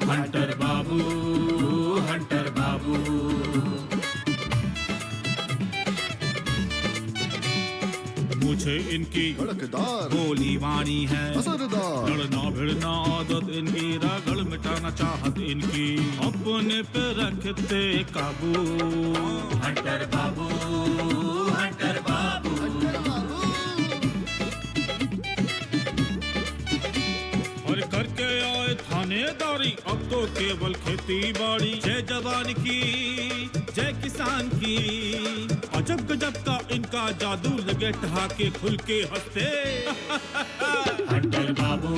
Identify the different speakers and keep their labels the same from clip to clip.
Speaker 1: Hunter बाबू, Hunter बाबू। मुझे इनकी
Speaker 2: धड़कदार
Speaker 1: गोली वाणी है,
Speaker 2: असरदार
Speaker 1: लड़ना भिड़ना आदत इनकी, रगड़ मिटाना चाहत इनकी, अपने पे रखते काबू। हंटर बाबू, हंटर बाबू। और करके आए थानेदारी, अब तो केवल खेती बाड़ी। जय जवान की, जय किसान की, अजब गजब का इनका जादू, लगे ठहाके खुल के हंसते। हंटर बाबू,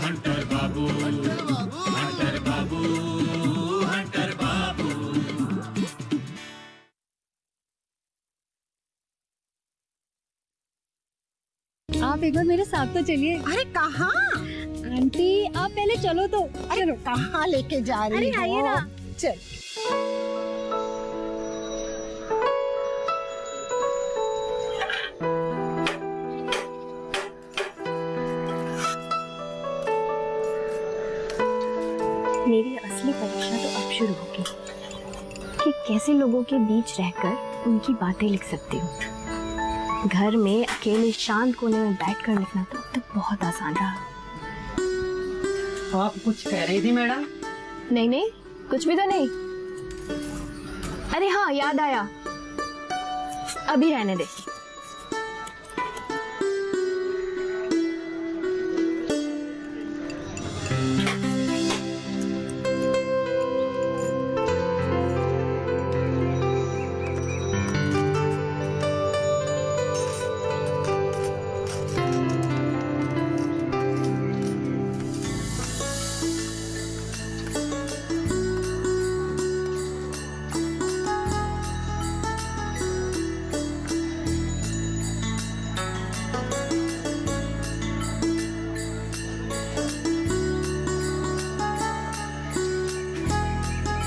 Speaker 1: हंटर बाबू, हंटर बाबू, हंटर बाबू।
Speaker 3: आप एक बार मेरे साथ तो चलिए।
Speaker 4: अरे कहाँ?
Speaker 3: आंटी आप पहले चलो तो।
Speaker 4: अरे कहाँ लेके जा रही हो?
Speaker 3: अरे आइए ना।
Speaker 4: चल।
Speaker 5: मेरी असली परीक्षा तो अब शुरू होगी कि कैसे लोगों के बीच रहकर उनकी बातें लिख सकती हूँ। घर में अकेले शांत कोने में बैठकर लिखना तो बहुत आसान रहा।
Speaker 6: आप कुछ कह रही थी मैडम?
Speaker 5: नहीं नहीं, कुछ भी तो नहीं। अरे हाँ, याद आया, अभी रहने दे।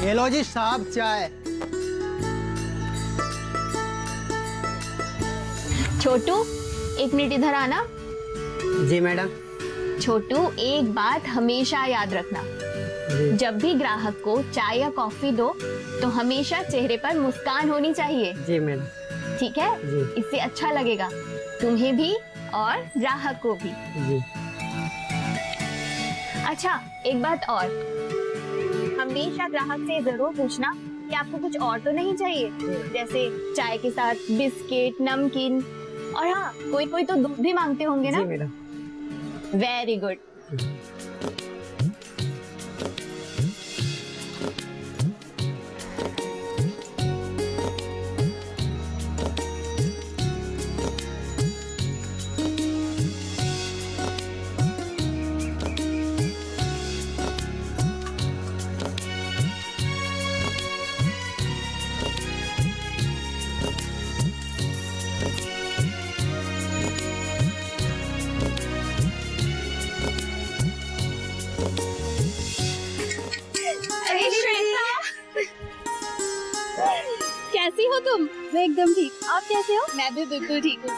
Speaker 6: ये लो जी साहब चाय।
Speaker 5: छोटू, एक मिनट इधर आना।
Speaker 6: जी मैडम।
Speaker 5: छोटू, एक बात हमेशा याद रखना, जब भी ग्राहक को चाय या कॉफी दो तो हमेशा चेहरे पर मुस्कान होनी चाहिए।
Speaker 6: जी मैडम।
Speaker 5: ठीक है?
Speaker 6: जी।
Speaker 5: इससे अच्छा लगेगा तुम्हें भी और ग्राहक को भी।
Speaker 6: जी।
Speaker 5: अच्छा, एक बात और, हमेशा ग्राहक से जरूर पूछना कि आपको कुछ और तो नहीं चाहिए, जैसे चाय के साथ बिस्किट, नमकीन, और हाँ, कोई कोई तो दूध भी मांगते होंगे ना?
Speaker 6: जी मैडम।
Speaker 5: Very good.
Speaker 3: कैसी हो तुम? मैं एकदम ठीक। आप कैसे हो?
Speaker 5: मैं भी बिल्कुल ठीक हूँ।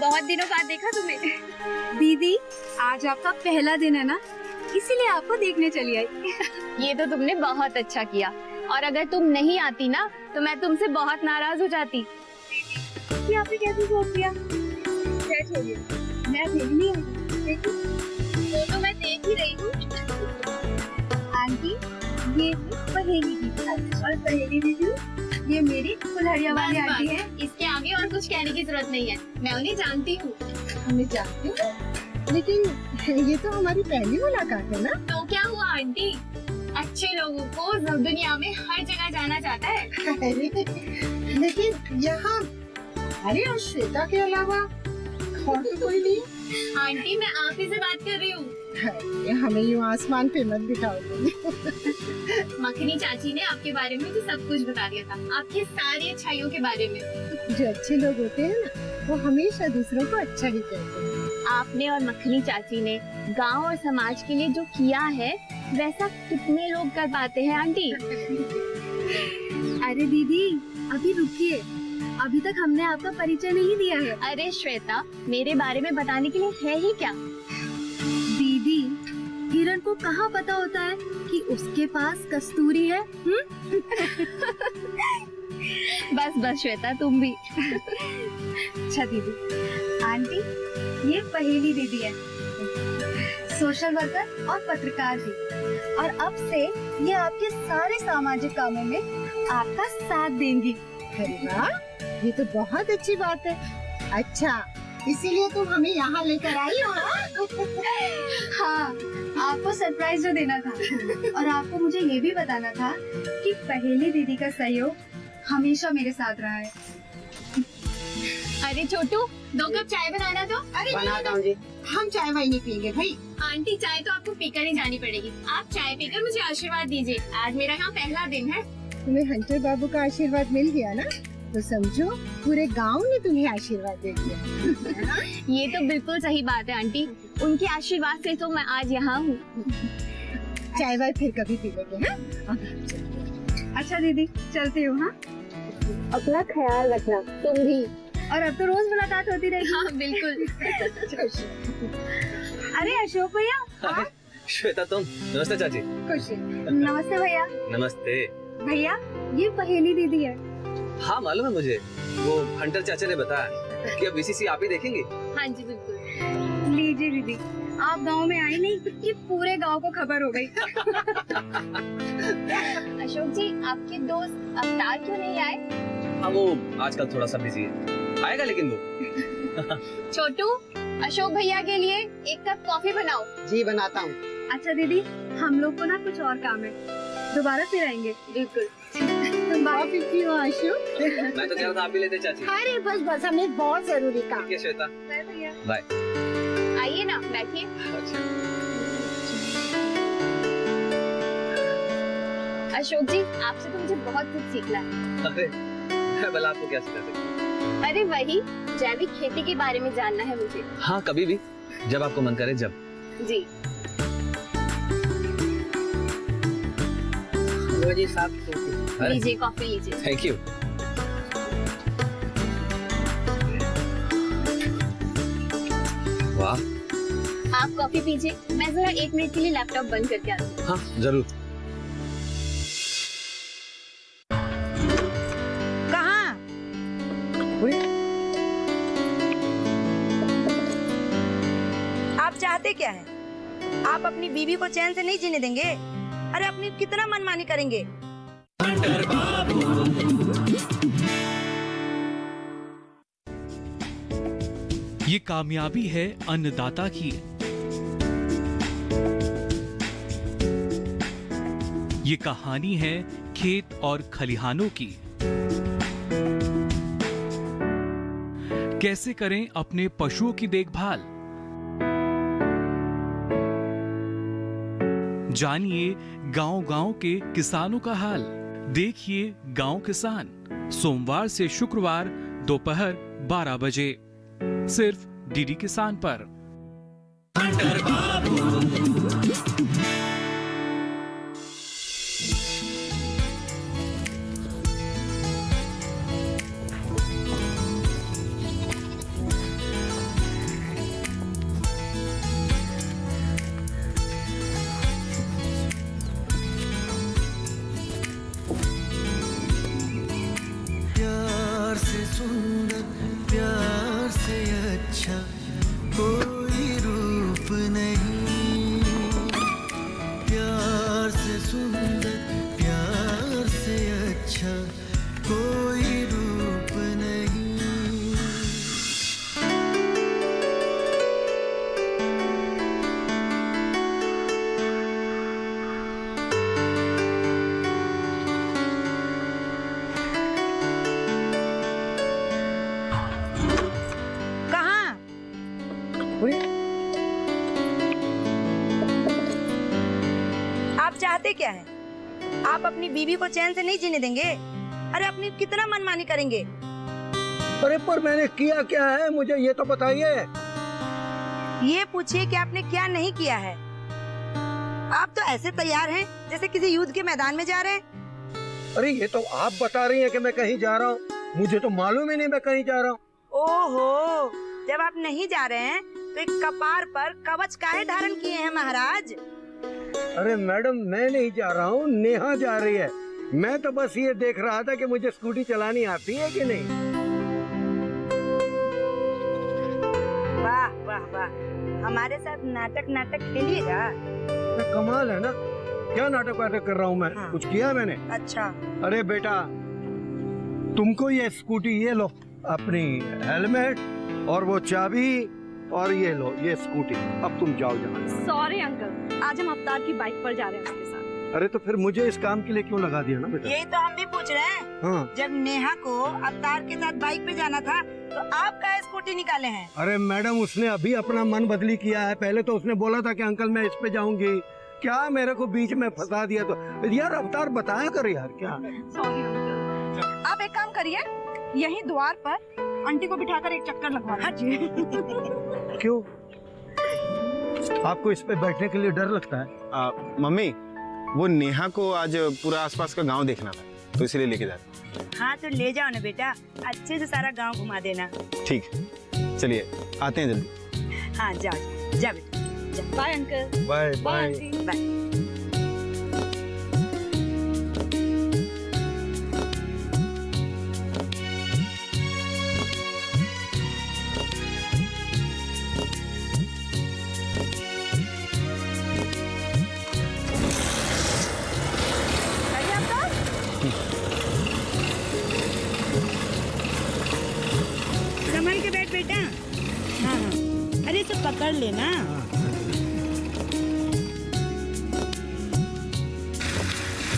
Speaker 5: बहुत दिनों बाद देखा तुम्हें।
Speaker 3: दीदी, आज आपका पहला दिन है ना, इसीलिए आपको देखने चली आई।
Speaker 5: ये तो तुमने बहुत अच्छा किया, और अगर तुम नहीं आती ना तो मैं तुमसे बहुत नाराज हो जाती।
Speaker 3: कि आपने कैसे सोच लिया? छोड़िए, मैं अकेली नहीं आई।
Speaker 5: वो तो मैं देख ही रही हूँ।
Speaker 3: आंटी, ये पहेली दीदी और पहेली दीदी ये मेरी कुल्हड़िया वाली आंटी है।
Speaker 5: इसके आगे और कुछ कहने की जरूरत नहीं है, मैं उन्हें जानती हूँ।
Speaker 4: हमें जानती हो, लेकिन ये तो हमारी पहली मुलाकात है ना?
Speaker 5: तो क्या हुआ आंटी, अच्छे लोगों को दुनिया में हर जगह जाना चाहता है।
Speaker 4: लेकिन यहाँ अरे और श्वेता के अलावा और तो कोई नहीं।
Speaker 5: आंटी, मैं आप ही से बात कर रही हूँ।
Speaker 4: अरे, हमें यूँ आसमान पे मत बिठाओ।
Speaker 5: मखनी चाची ने आपके बारे में तो सब कुछ बता दिया था, आपकी सारी अच्छाइयों के बारे में।
Speaker 4: जो अच्छे लोग होते हैं ना, वो हमेशा दूसरों को अच्छा ही कहते हैं।
Speaker 5: आपने और मखनी चाची ने गांव और समाज के लिए जो किया है, वैसा कितने लोग कर पाते हैं आंटी?
Speaker 3: अरे दीदी, अभी रुकिए, अभी तक हमने आपका परिचय नहीं दिया है।
Speaker 5: अरे श्वेता, मेरे बारे में बताने के लिए है ही क्या?
Speaker 3: दीदी, हिरण को कहाँ पता होता है कि उसके पास कस्तूरी है?
Speaker 5: बस बस श्वेता, तुम भी।
Speaker 3: अच्छा दीदी। आंटी, ये पहेली दीदी है, सोशल वर्कर और पत्रकार भी, और अब से ये आपके सारे सामाजिक कामों में आपका साथ देंगी।
Speaker 4: अरे वाह, ये तो बहुत अच्छी बात है। अच्छा, इसीलिए तुम हमें यहाँ लेकर आई हो?
Speaker 3: हाँ, आपको सरप्राइज जो देना था, और आपको मुझे ये भी बताना था कि पहेली दीदी का सहयोग हमेशा मेरे साथ रहा है।
Speaker 5: अरे छोटू, 2 कप चाय बनाना तो।
Speaker 4: अरे
Speaker 6: बनाता हूँ जी।
Speaker 4: हम चाय वाय नहीं पियेंगे भाई।
Speaker 5: आंटी, चाय तो आपको पीकर ही जानी पड़ेगी। आप चाय पीकर मुझे आशीर्वाद दीजिए। आज मेरा यहाँ पहला दिन है।
Speaker 4: तुम्हें हंटर बाबू का आशीर्वाद मिल गया ना, तो समझो पूरे गांव ने तुम्हें आशीर्वाद दे दिया।
Speaker 5: ये तो बिल्कुल सही बात है आंटी, उनके आशीर्वाद से तो मैं आज यहाँ हूँ।
Speaker 4: चाय वाय फिर कभी पी लेंगे। हाँ,
Speaker 3: अच्छा दीदी, चलती हूँ। हाँ,
Speaker 5: अपना ख्याल रखना, तुम भी।
Speaker 3: और अब तो रोज मुलाकात होती रहेगी।
Speaker 5: हाँ बिल्कुल।
Speaker 3: अरे अशोक भैया।
Speaker 2: श्वेता तुम। नमस्ते चाची।
Speaker 4: खुशी।
Speaker 3: नमस्ते भैया।
Speaker 2: नमस्ते।
Speaker 3: भैया, ये पहेली दीदी है।
Speaker 2: हाँ मालूम है मुझे, वो हंटर चाचा ने बताया कि अब बीसीसी आप ही देखेंगे।
Speaker 5: हाँ जी बिल्कुल।
Speaker 3: लीजिए दीदी, आप गांव में आई नहीं कि पूरे गांव को खबर हो गई।
Speaker 5: अशोक जी, आपके दोस्त अवतार क्यों नहीं आए?
Speaker 2: हाँ वो आजकल थोड़ा सा बिजी है, आएगा लेकिन वो।
Speaker 5: छोटू, अशोक भैया के लिए 1 कप कॉफी बनाओ।
Speaker 6: जी बनाता हूँ।
Speaker 3: अच्छा दीदी, हम लोग को ना कुछ और काम है, दोबारा फिर आएंगे।
Speaker 5: बिल्कुल।
Speaker 4: तुम कॉफी पियो आशु।
Speaker 2: मैं तो कह रहा था आप भी लेते चाची।
Speaker 4: अरे बस बस, हमें बहुत जरूरी काम।
Speaker 2: ठीक है श्वेता,
Speaker 3: बाय भैया।
Speaker 2: बाय।
Speaker 5: आइए ना, बैठिए।
Speaker 2: अच्छा।
Speaker 5: अशोक जी, आपसे तो मुझे बहुत कुछ सीखना है।
Speaker 2: अरे मैं भला आपको क्या सिखा सकता हूँ?
Speaker 5: अरे वही, जैविक खेती के बारे में जानना है मुझे।
Speaker 2: हाँ कभी भी, जब आपको मन करे जब।
Speaker 5: जी।
Speaker 6: लो जी साहब।
Speaker 2: अरे
Speaker 5: लीजिए, कॉफी लीजिए।
Speaker 2: Thank you. वाह।
Speaker 5: आप कॉफी पीजिए, मैं जरा 1 मिनट के लिए लैपटॉप बंद करके आती हूँ।
Speaker 2: हाँ जरूर।
Speaker 4: कहाँ?
Speaker 7: आप चाहते क्या है? आप अपनी बीवी को चैन से नहीं जीने देंगे? अरे अपनी कितना मनमानी करेंगे?
Speaker 1: ये कामयाबी है अन्नदाता की। ये कहानी है खेत और खलिहानों की। कैसे करें अपने पशुओं की देखभाल, जानिए गांव-गांव के किसानों का हाल। देखिए गांव किसान, सोमवार से शुक्रवार दोपहर 12 बजे, सिर्फ डीडी किसान पर।
Speaker 8: प्यार से सुंदर, प्यार से अच्छा कोई रूप नहीं। प्यार से सुंदर, प्यार से अच्छा कोई रूप नहीं।
Speaker 7: कहाँ? आप चाहते क्या है? आप अपनी बीवी को चैन से नहीं जीने देंगे? अरे अपनी कितना मनमानी करेंगे?
Speaker 6: अरे पर मैंने किया क्या है, मुझे ये तो बताइए।
Speaker 7: ये पूछिए कि आपने क्या नहीं किया है। आप तो ऐसे तैयार हैं जैसे किसी युद्ध के मैदान में जा रहे हैं।
Speaker 6: अरे ये तो आप बता रही हैं कि मैं कहीं जा रहा हूँ, मुझे तो मालूम ही नहीं मैं कहीं जा रहा हूँ।
Speaker 7: ओहो, जब आप नहीं जा रहे हैं तो एक कपार पर कवच काहे धारण किए हैं महाराज?
Speaker 6: अरे मैडम मैं नहीं जा रहा हूँ, नेहा जा रही है। मैं तो बस ये देख रहा था कि मुझे स्कूटी चलानी आती है कि नहीं।
Speaker 7: वाह वाह वाह, हमारे साथ नाटक खेलिएगा।
Speaker 6: तो कमाल है ना, क्या नाटक वाटक कर रहा हूँ मैं?
Speaker 7: हाँ।
Speaker 6: कुछ किया मैंने?
Speaker 7: अच्छा,
Speaker 6: अरे बेटा तुमको ये स्कूटी, ये लो अपनी हेलमेट और वो चाबी, और ये लो ये स्कूटी। अब तुम जाओ जहाँ।
Speaker 5: सॉरी अंकल, आज हम अवतार की बाइक पर जा रहे हैं उसके साथ।
Speaker 6: अरे तो फिर मुझे इस काम के लिए क्यों लगा दिया ना बेटा?
Speaker 7: यही तो हम भी पूछ रहे हैं।
Speaker 6: हाँ।
Speaker 7: जब नेहा को अवतार के साथ बाइक पे जाना था तो आप क्या स्कूटी निकाले हैं?
Speaker 6: अरे मैडम उसने अभी अपना मन बदली किया है। पहले तो उसने बोला था कि अंकल मैं इस पे जाऊंगी, क्या मेरे को बीच में फंसा दिया। तो यार अवतार बताया कर यार क्या।
Speaker 5: सॉरी अंकल, आप एक काम करिए, यहीं द्वार पर आंटी को बिठाकर एक चक्कर लगवा दीजिए।
Speaker 6: क्यों, आपको इस पे बैठने के लिए डर लगता है?
Speaker 9: मम्मी वो नेहा को आज पूरा आसपास का गांव देखना था तो इसलिए लेके जा रहे।
Speaker 7: हाँ तो ले जाओ ना बेटा, अच्छे से सारा गांव घुमा देना।
Speaker 9: ठीक है चलिए आते हैं जल्दी।
Speaker 7: हाँ जाओ जा बेटा।
Speaker 5: Bye uncle.
Speaker 6: Bye
Speaker 5: bye
Speaker 6: bye.
Speaker 5: Aunty.
Speaker 7: Bye. संभल के बैठ बेटा। हाँ हाँ, अरे इसे पकड़ लेना।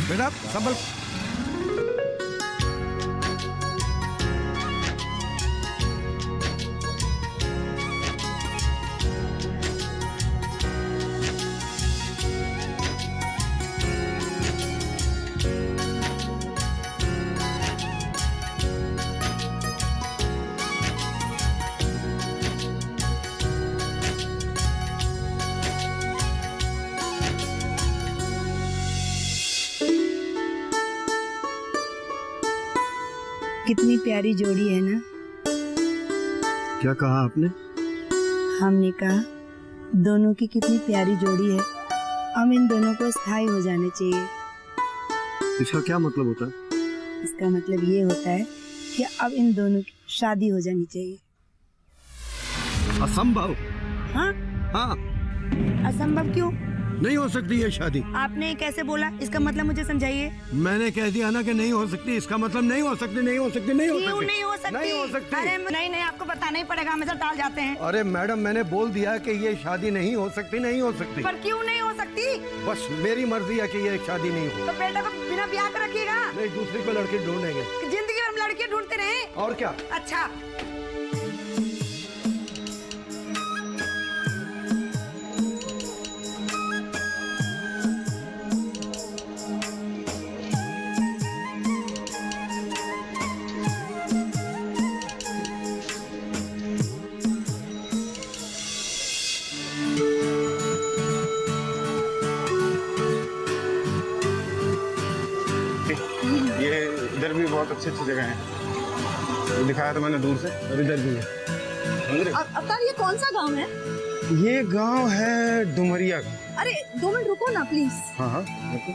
Speaker 6: बेटा संभल।
Speaker 7: कितनी प्यारी जोड़ी है ना।
Speaker 6: क्या कहा आपने?
Speaker 7: हमने कहा दोनों की कितनी प्यारी जोड़ी है, हम इन दोनों को स्थायी हो जाने चाहिए।
Speaker 6: इसका क्या मतलब होता है?
Speaker 7: इसका मतलब ये होता है कि अब इन दोनों की शादी हो जानी चाहिए।
Speaker 6: असंभव।
Speaker 7: हाँ?
Speaker 6: हाँ
Speaker 7: असंभव क्यों?
Speaker 6: नहीं हो सकती ये शादी।
Speaker 7: आपने कैसे बोला? इसका मतलब मुझे समझाइए।
Speaker 6: मैंने कह दिया ना कि नहीं हो सकती, इसका मतलब नहीं हो सकती, नहीं हो सकती, नहीं हो
Speaker 7: क्यों
Speaker 6: सकती।
Speaker 7: नहीं हो सकती?
Speaker 6: नहीं हो सकती।
Speaker 7: अरे नहीं आपको बताना ही पड़ेगा, हमेशा टाल जाते हैं।
Speaker 6: अरे मैडम मैंने बोल दिया कि ये शादी नहीं हो सकती, नहीं हो सकती।
Speaker 7: पर क्यों नहीं हो सकती?
Speaker 6: बस मेरी मर्जी है कि ये शादी नहीं हो।
Speaker 7: तो बेटा को बिना ब्याह के रखिएगा।
Speaker 6: नहीं, दूसरी को लड़के ढूंढेंगे।
Speaker 7: जिंदगी भर हम लड़के ढूंढते रहे।
Speaker 6: और क्या।
Speaker 7: अच्छा
Speaker 9: ये इधर भी बहुत अच्छी अच्छी जगह है, दिखाया था मैंने दूर से, और इधर भी है।
Speaker 3: अवतार ये कौन सा गांव है?
Speaker 9: ये गांव है डुमरिया का।
Speaker 3: अरे 2 मिनट रुको ना प्लीज।
Speaker 9: हाँ हाँ बिल्कुल।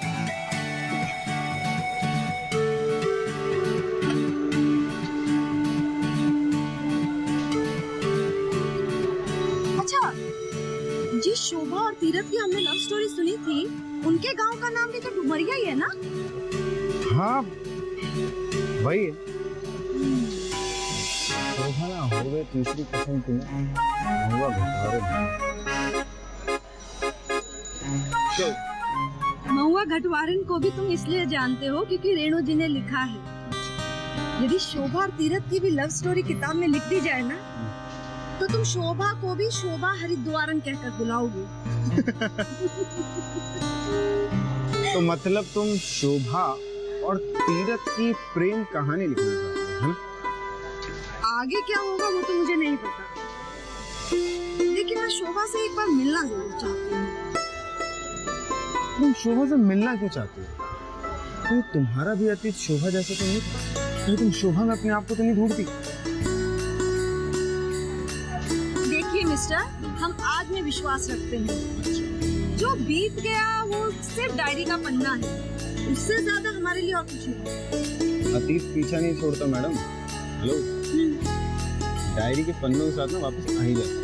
Speaker 3: अच्छा, जिस शोभा और तीरथ की हमने लव स्टोरी सुनी थी, उनके गांव का नाम भी तो डुमरिया ही है ना?
Speaker 9: हाँ वही है। शोभा हो गए तीसरी कसम की हुआ घटारे।
Speaker 3: महुआ घटवारन को भी तुम इसलिए जानते हो क्योंकि रेणु जी ने लिखा है। यदि शोभा और तीरथ की भी लव स्टोरी किताब में लिख दी जाए ना, तो तुम शोभा को भी शोभा हरिद्वारन कहकर बुलाओगे।
Speaker 9: तो मतलब तुम शोभा और तीरथ की प्रेम कहानी लिखना चाहते हो, है ना?
Speaker 3: आगे क्या होगा वो तो मुझे नहीं पता, लेकिन मैं शोभा से एक बार मिलना जरूर चाहती हूँ।
Speaker 9: तुम शोभा से मिलना क्यों चाहती हो? तो तुम्हारा भी अतीत शोभा जैसा तो नहीं था? तो तुम शोभा में अपने आप को तो नहीं ढूंढती?
Speaker 3: देखिए मिस्टर, हम आज में विश्वास रखते हैं,
Speaker 7: जो बीत गया वो सिर्फ डायरी का पन्ना है, उससे ज्यादा हमारे लिए और कुछ नहीं।
Speaker 9: अतीत पीछा नहीं छोड़ता मैडम। हेलो, डायरी के पन्नों के साथ ना वापस आ ही जाता है।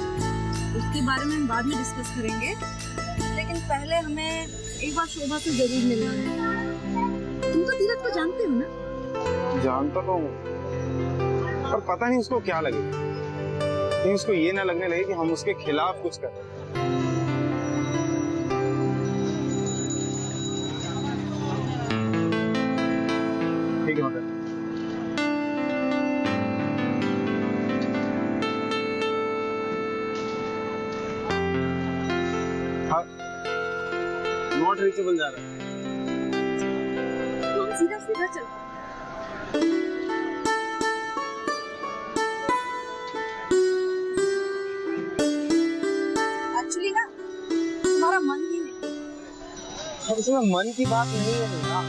Speaker 7: उसके बारे में हम बाद में डिस्कस करेंगे, लेकिन पहले हमें एक बार शोभा से जरूर मिलना है। तुम तो धीरज को जानते हो ना?
Speaker 9: जानता तो हूँ, पर पता नहीं उसको क्या लगे, कहीं उसको ये ना लगने लगे कि हम उसके खिलाफ कुछ कर रहे हैं। ठीक है मतलब हाँ, नॉट रीचेबल जा रहा है।
Speaker 7: तो हम सीधा सीधा चलते हैं। एक्चुअली ना हमारा मन ही नहीं।
Speaker 9: अब इसमें मन की बात नहीं है ना।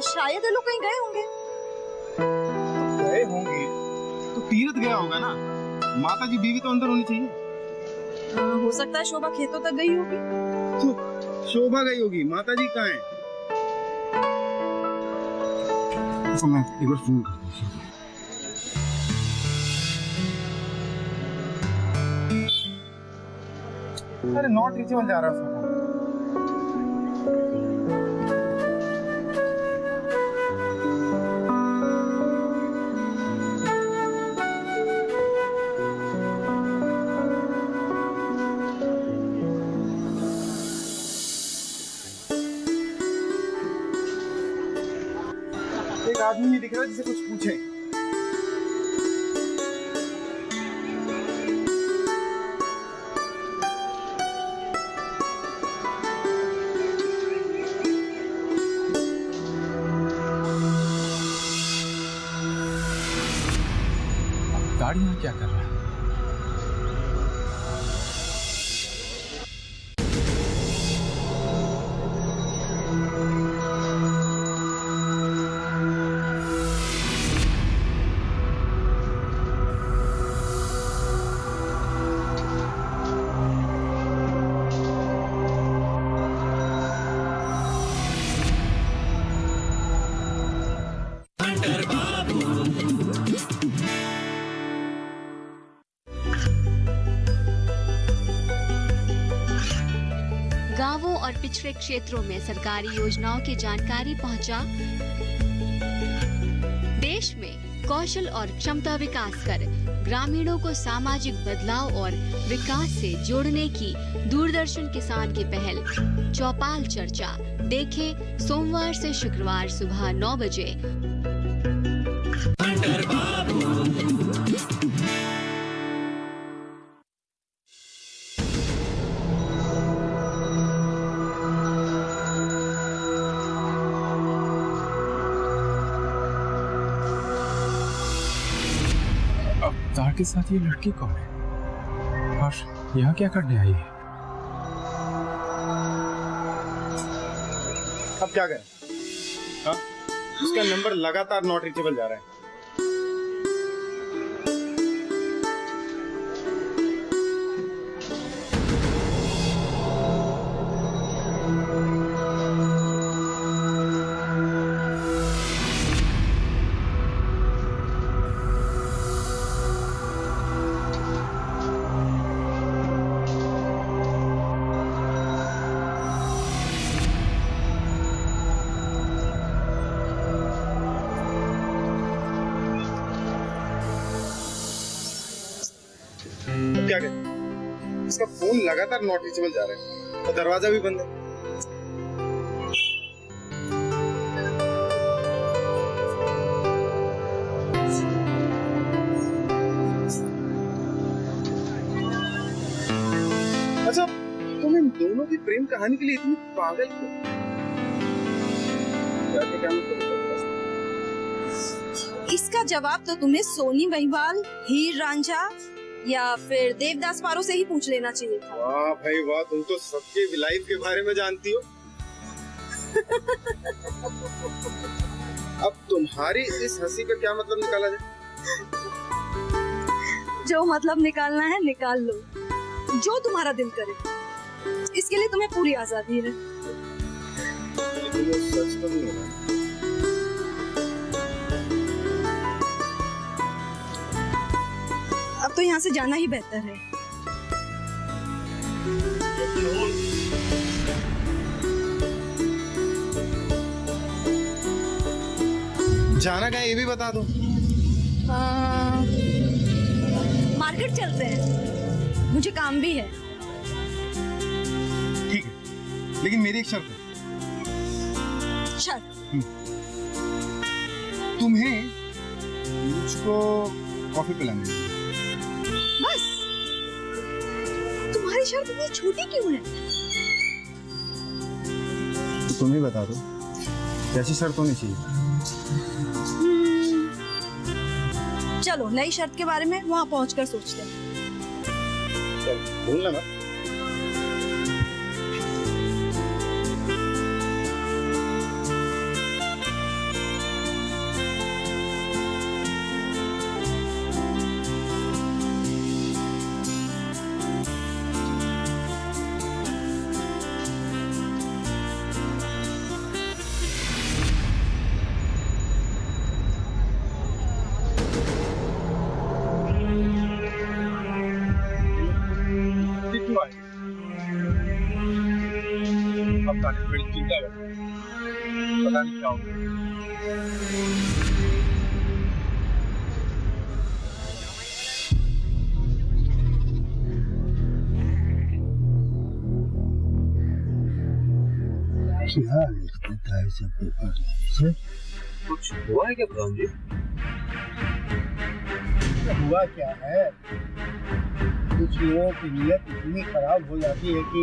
Speaker 7: शायद ये लोग कहीं गए होंगे।
Speaker 9: गए होंगे तो तीरथ गया होगा ना। माता जी बीवी तो अंदर होनी चाहिए।
Speaker 7: हो सकता है शोभा खेतों तक गई होगी।
Speaker 9: तो शोभा गई होगी, माता जी कहाँ हैं? तो मैं एक बार फोन करता हूँ। अरे नॉट रीचेबल जा रहा है उसका फोन। एक आदमी नहीं दिख रहा जिसे कुछ पूछे। गाड़ी में क्या कर रहा है?
Speaker 10: गांवों और पिछड़े क्षेत्रों में सरकारी योजनाओं की जानकारी पहुंचा। देश में कौशल और क्षमता विकास कर ग्रामीणों को सामाजिक बदलाव और विकास से जोड़ने की दूरदर्शन किसान की पहल चौपाल चर्चा देखें सोमवार से शुक्रवार सुबह 9 बजे।
Speaker 9: अवतार के साथ ये लड़की कौन है और यहाँ क्या करने आई है? अब क्या करें? हाँ? उसका नंबर लगातार नॉट रीचेबल जा रहा है। आ गए। इसका फोन लगातार नॉट रीचेबल जा रहा है और दरवाजा भी बंद है। अच्छा, तुम इन दोनों की प्रेम कहानी के लिए इतनी पागल क्यों? क्या मतलब?
Speaker 7: इसका जवाब तो तुम्हें सोनी महिवाल, हीर रांझा या फिर देवदास पारो से ही पूछ लेना चाहिए था।
Speaker 9: वाह भाई वाह, तुम तो सबके लाइफ के बारे में जानती हो। अब तुम्हारी इस हंसी का क्या मतलब निकाला जाए?
Speaker 7: जो मतलब निकालना है निकाल लो, जो तुम्हारा दिल करे, इसके लिए तुम्हें पूरी आजादी है।
Speaker 9: लेकिन वो सच तो नहीं है ना?
Speaker 7: अब तो यहाँ से जाना ही बेहतर है।
Speaker 9: जाना कहाँ ये भी बता दो।
Speaker 7: मार्केट चलते हैं, मुझे काम भी है।
Speaker 9: ठीक है, लेकिन मेरी एक शर्त है।
Speaker 7: शर्त?
Speaker 9: तुम्हें मुझको कॉफी पिलानी है।
Speaker 7: बस? तुम्हारी शर्त इतनी छोटी क्यों है?
Speaker 9: तो तुम ही बता दो, कैसी शर्त होनी चाहिए?
Speaker 7: चलो नई शर्त के बारे में वहाँ पहुँचकर सोचते हैं।
Speaker 9: भूलना मत। चिंता कर, पता नहीं क्या होगा।
Speaker 6: क्या लिखता है सब पेपर से?
Speaker 2: कुछ हुआ है क्या प्रधान जी?
Speaker 6: हुआ क्या है, कुछ लोगों की नीयत इतनी खराब हो जाती है कि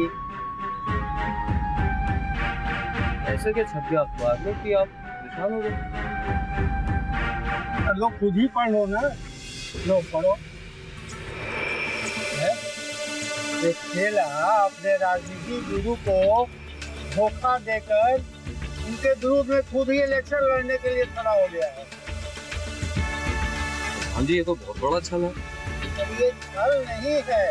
Speaker 2: ऐसा क्या छप गया अखबार में कि आप परेशान हो गए?
Speaker 6: लोग खुद ही पढ़ लो ना, लो पढ़ो। एक चेला अपने राजनीति गुरु को धोखा देकर उनके विरोध में खुद ही इलेक्शन लड़ने के लिए खड़ा हो गया है।
Speaker 2: हाँ जी, ये तो बहुत बड़ा छल है।
Speaker 6: ये छल नहीं है,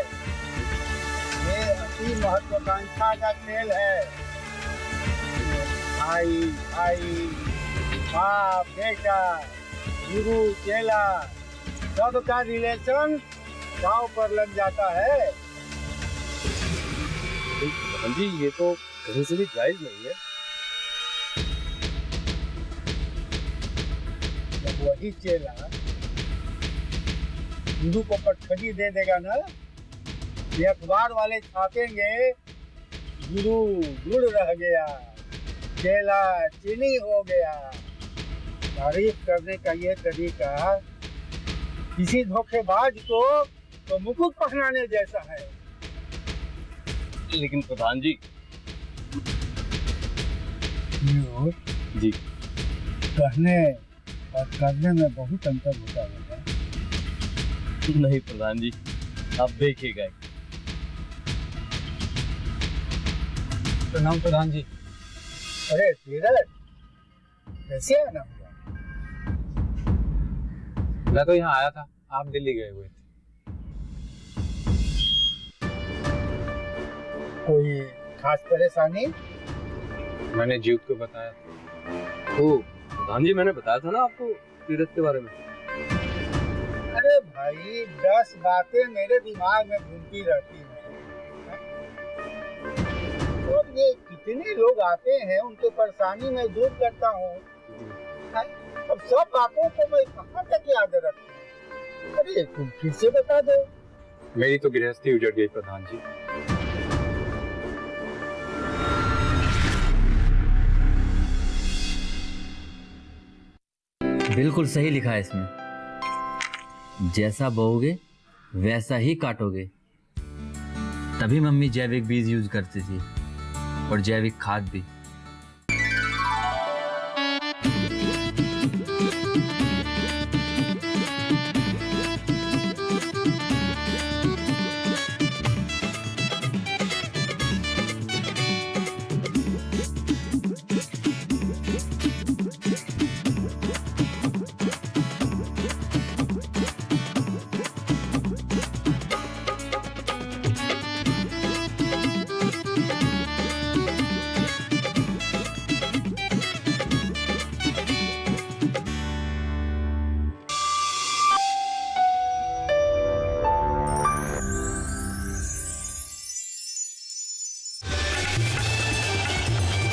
Speaker 6: ये अति महत्वाकांक्षा का खेल है। भाई भाई, बाप बेटा, गुरु चेला, सबका रिलेशन दांव पर लग जाता है।
Speaker 2: हाँ जी, ये तो कहीं से भी जायज नहीं है।
Speaker 6: जब वही चेला गुरु को पटखनी दे देगा ना, ये अखबार वाले छापेंगे, गुरु गुड़ रह गया, चेला चीनी हो गया। तारीफ करने का ये तरीका किसी धोखेबाज को तो मुकुट पहनाने जैसा है।
Speaker 2: लेकिन प्रधान जी जी,
Speaker 6: कहने और करने में बहुत अंतर होता है।
Speaker 2: नहीं प्रधान जी, आप देखिएगा।
Speaker 6: प्रणाम प्रधान जी। अरे धीरज, कैसे आना हुआ?
Speaker 2: मैं तो यहाँ आया था, आप दिल्ली गए हुए थे।
Speaker 6: कोई खास परेशानी?
Speaker 2: मैंने जीत को बताया। ओ प्रधान जी, मैंने बताया था ना आपको तीरथ के बारे में।
Speaker 6: अरे भाई, 10 बातें मेरे दिमाग में घूमती रहती हैं। और ये कितने लोग आते हैं, उनकी परेशानी मैं दूर करता हूँ। अब सब बातों को मैं कहाँ तक याद रखूं? अरे तुम फिर से बता दो।
Speaker 2: मेरी तो गृहस्थी उजड़ गई प्रधान जी।
Speaker 11: बिल्कुल सही लिखा है इसमें, जैसा बोओगे वैसा ही काटोगे। तभी मम्मी जैविक बीज यूज करती थी और जैविक खाद भी।